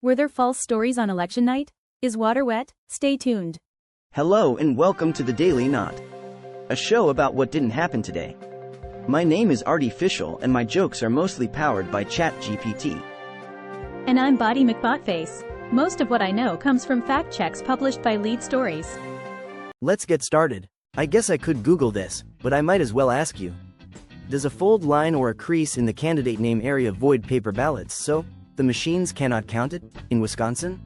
Were there false stories on election night? Is water wet? Stay tuned. Hello and welcome to the Daily Knot, a show about what didn't happen today. My name is Artificial and my jokes are mostly powered by ChatGPT. And I'm Body McBotface. Most of what I know comes from fact checks published by Lead Stories. Let's get started. I guess I could Google this, but I might as well ask you. Does a fold line or a crease in the candidate name area void paper ballots so the machines cannot count it, in Wisconsin?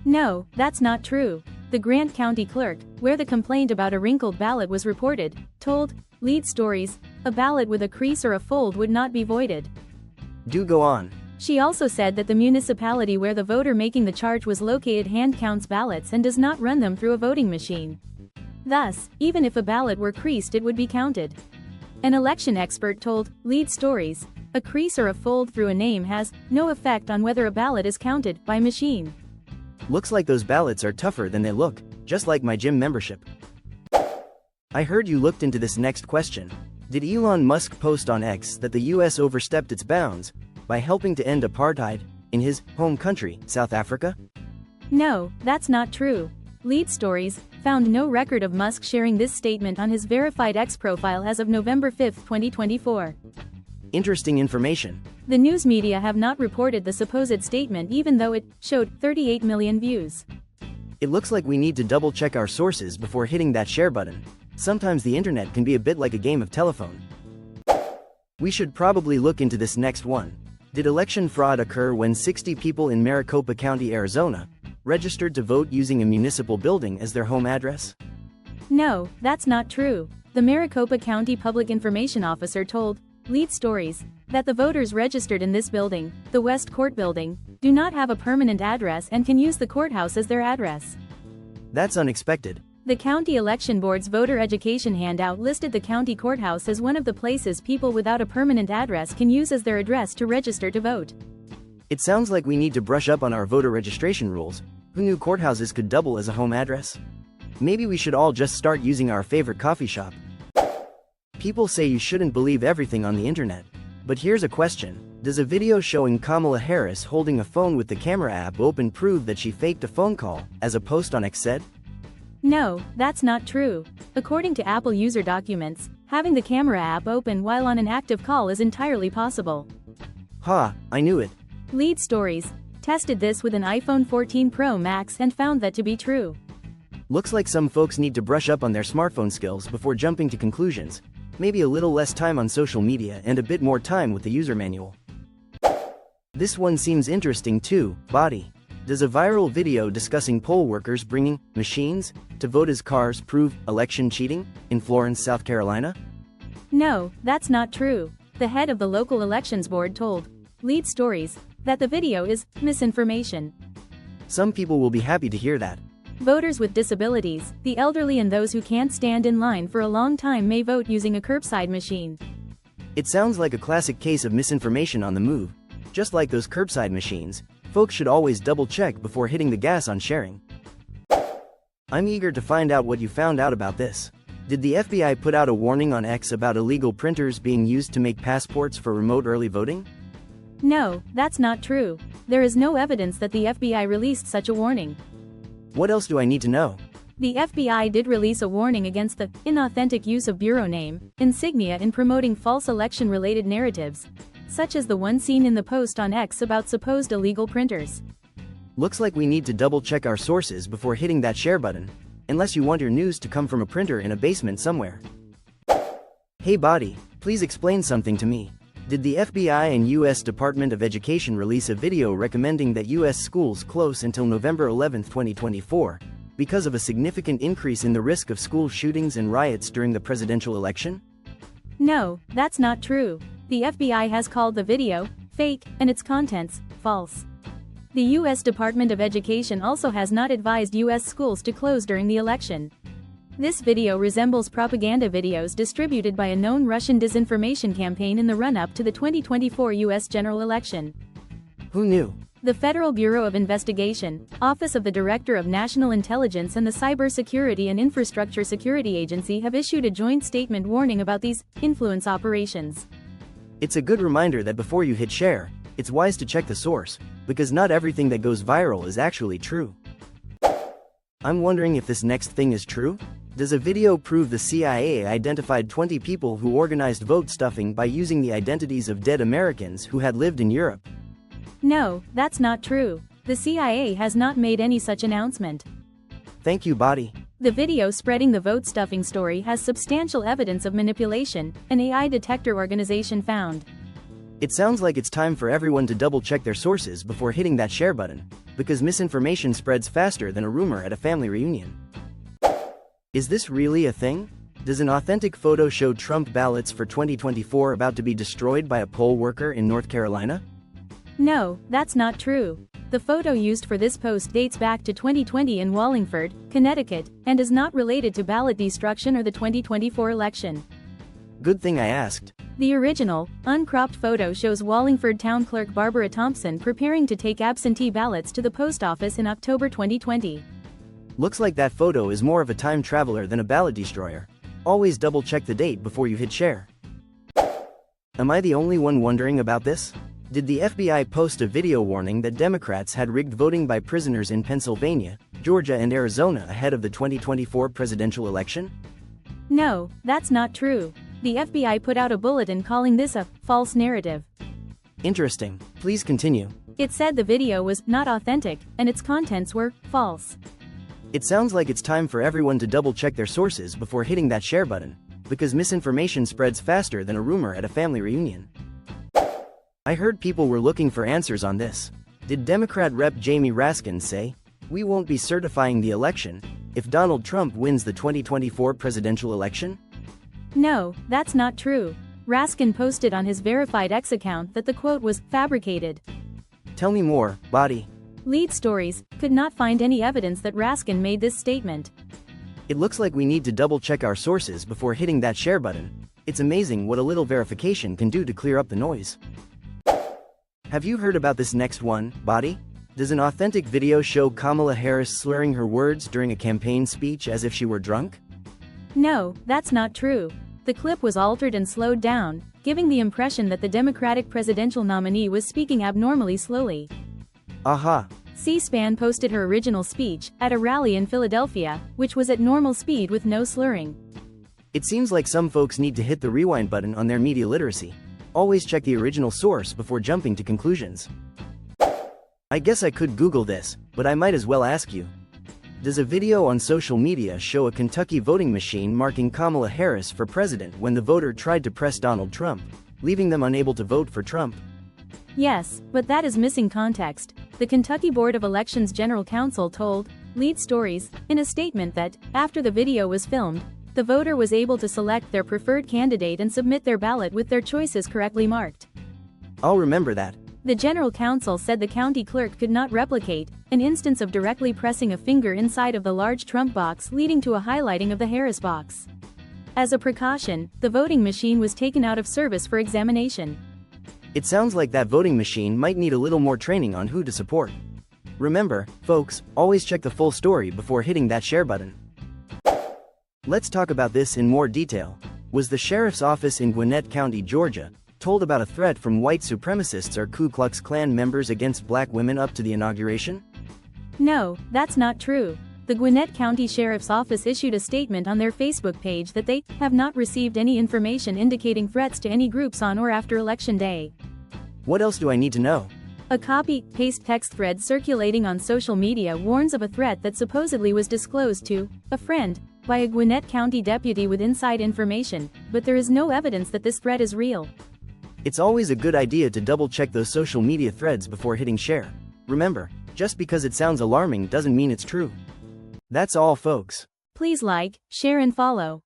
No, that's not true. The Grant County clerk, where the complaint about a wrinkled ballot was reported, told Lead Stories a ballot with a crease or a fold would not be voided. Do go on. She also said that the municipality where the voter making the charge was located hand counts ballots and does not run them through a voting machine. Thus, even if a ballot were creased, it would be counted. An election expert told Lead Stories a crease or a fold through a name has no effect on whether a ballot is counted by machine. Looks like those ballots are tougher than they look, just like my gym membership. I heard you looked into this next question. Did Elon Musk post on X that the US overstepped its bounds by helping to end apartheid in his home country, South Africa? No, that's not true. Lead Stories found no record of Musk sharing this statement on his verified X profile as of November 5, 2024. Interesting information. The news media have not reported the supposed statement even though it showed 38 million views. It looks like we need to double check our sources before hitting that share button. Sometimes the internet can be a bit like a game of telephone. We should probably look into this next one. Did election fraud occur when 60 people in Maricopa County, Arizona, registered to vote using a municipal building as their home address? No, that's not true. The Maricopa County Public Information Officer told Lead Stories that the voters registered in this building, the West Court building, do not have a permanent address and can use the courthouse as their address. That's unexpected. The County Election Board's voter education handout listed the county courthouse as one of the places people without a permanent address can use as their address to register to vote. It sounds like we need to brush up on our voter registration rules. Who knew courthouses could double as a home address? Maybe we should all just start using our favorite coffee shop. People say you shouldn't believe everything on the internet. But here's a question. Does a video showing Kamala Harris holding a phone with the camera app open prove that she faked a phone call, as a post on X said? No, that's not true. According to Apple user documents, having the camera app open while on an active call is entirely possible. Ha, I knew it. Lead Stories tested this with an iPhone 14 Pro Max and found that to be true. Looks like some folks need to brush up on their smartphone skills before jumping to conclusions. Maybe a little less time on social media and a bit more time with the user manual. This one seems interesting too. Body. Does a viral video discussing poll workers bringing machines to vote as cars prove election cheating in Florence, South Carolina? No, that's not true. The head of the local elections board told Lead Stories that the video is misinformation. Some people will be happy to hear that. Voters with disabilities, the elderly and those who can't stand in line for a long time may vote using a curbside machine. It sounds like a classic case of misinformation on the move. Just like those curbside machines, folks should always double check before hitting the gas on sharing. I'm eager to find out what you found out about this. Did the FBI put out a warning on X about illegal printers being used to make passports for remote early voting? No, that's not true. There is no evidence that the FBI released such a warning. What else do I need to know? The FBI did release a warning against the inauthentic use of bureau name, insignia in promoting false election-related narratives, such as the one seen in the post on X about supposed illegal printers. Looks like we need to double-check our sources before hitting that share button, unless you want your news to come from a printer in a basement somewhere. Hey Body, please explain something to me. Did the FBI and U.S. Department of Education release a video recommending that U.S. schools close until November 11, 2024, because of a significant increase in the risk of school shootings and riots during the presidential election? No, that's not true. The FBI has called the video fake and its contents false. The U.S. Department of Education also has not advised U.S. schools to close during the election. This video resembles propaganda videos distributed by a known Russian disinformation campaign in the run-up to the 2024 U.S. general election. Who knew? The Federal Bureau of Investigation, Office of the Director of National Intelligence and the Cybersecurity and Infrastructure Security Agency have issued a joint statement warning about these influence operations. It's a good reminder that before you hit share, it's wise to check the source, because not everything that goes viral is actually true. I'm wondering if this next thing is true? Does a video prove the CIA identified 20 people who organized vote stuffing by using the identities of dead Americans who had lived in Europe? No, that's not true. The CIA has not made any such announcement. Thank you, Body. The video spreading the vote stuffing story has substantial evidence of manipulation, an AI detector organization found. It sounds like it's time for everyone to double-check their sources before hitting that share button, because misinformation spreads faster than a rumor at a family reunion. Is this really a thing? Does an authentic photo show Trump ballots for 2024 about to be destroyed by a poll worker in North Carolina? No, that's not true. The photo used for this post dates back to 2020 in Wallingford, Connecticut, and is not related to ballot destruction or the 2024 election. Good thing I asked. The original, uncropped photo shows Wallingford Town Clerk Barbara Thompson preparing to take absentee ballots to the post office in October 2020. Looks like that photo is more of a time traveler than a ballot destroyer. Always double-check the date before you hit share. Am I the only one wondering about this? Did the FBI post a video warning that Democrats had rigged voting by prisoners in Pennsylvania, Georgia and Arizona ahead of the 2024 presidential election? No, that's not true. The FBI put out a bulletin calling this a false narrative. Interesting. Please continue. It said the video was not authentic, and its contents were false. It sounds like it's time for everyone to double-check their sources before hitting that share button, because misinformation spreads faster than a rumor at a family reunion. I heard people were looking for answers on this. Did Democrat Rep. Jamie Raskin say, "We won't be certifying the election if Donald Trump wins the 2024 presidential election"? No, that's not true. Raskin posted on his verified X account that the quote was fabricated. Tell me more, Body. Lead Stories could not find any evidence that Raskin made this statement. It looks like we need to double-check our sources before hitting that share button. It's amazing what a little verification can do to clear up the noise. Have you heard about this next one, Body? Does an authentic video show Kamala Harris slurring her words during a campaign speech as if she were drunk? No, that's not true. The clip was altered and slowed down, giving the impression that the Democratic presidential nominee was speaking abnormally slowly. Aha. C-SPAN posted her original speech at a rally in Philadelphia, which was at normal speed with no slurring. It seems like some folks need to hit the rewind button on their media literacy. Always check the original source before jumping to conclusions. I guess I could Google this, but I might as well ask you. Does a video on social media show a Kentucky voting machine marking Kamala Harris for president when the voter tried to press Donald Trump, leaving them unable to vote for Trump? Yes, but that is missing context. The Kentucky Board of Elections General Counsel told Lead Stories in a statement that, after the video was filmed, the voter was able to select their preferred candidate and submit their ballot with their choices correctly marked. I'll remember that. The General Counsel said the county clerk could not replicate an instance of directly pressing a finger inside of the large Trump box, leading to a highlighting of the Harris box. As a precaution, the voting machine was taken out of service for examination. It sounds like that voting machine might need a little more training on who to support. Remember, folks, always check the full story before hitting that share button. Let's talk about this in more detail. Was the sheriff's office in Gwinnett County, Georgia, told about a threat from white supremacists or Ku Klux Klan members against black women up to the inauguration? No, that's not true. The Gwinnett County Sheriff's Office issued a statement on their Facebook page that they have not received any information indicating threats to any groups on or after Election Day. What else do I need to know? A copy-paste text thread circulating on social media warns of a threat that supposedly was disclosed to a friend by a Gwinnett County deputy with inside information, but there is no evidence that this threat is real. It's always a good idea to double-check those social media threads before hitting share. Remember, just because it sounds alarming doesn't mean it's true. That's all, folks. Please like, share and follow.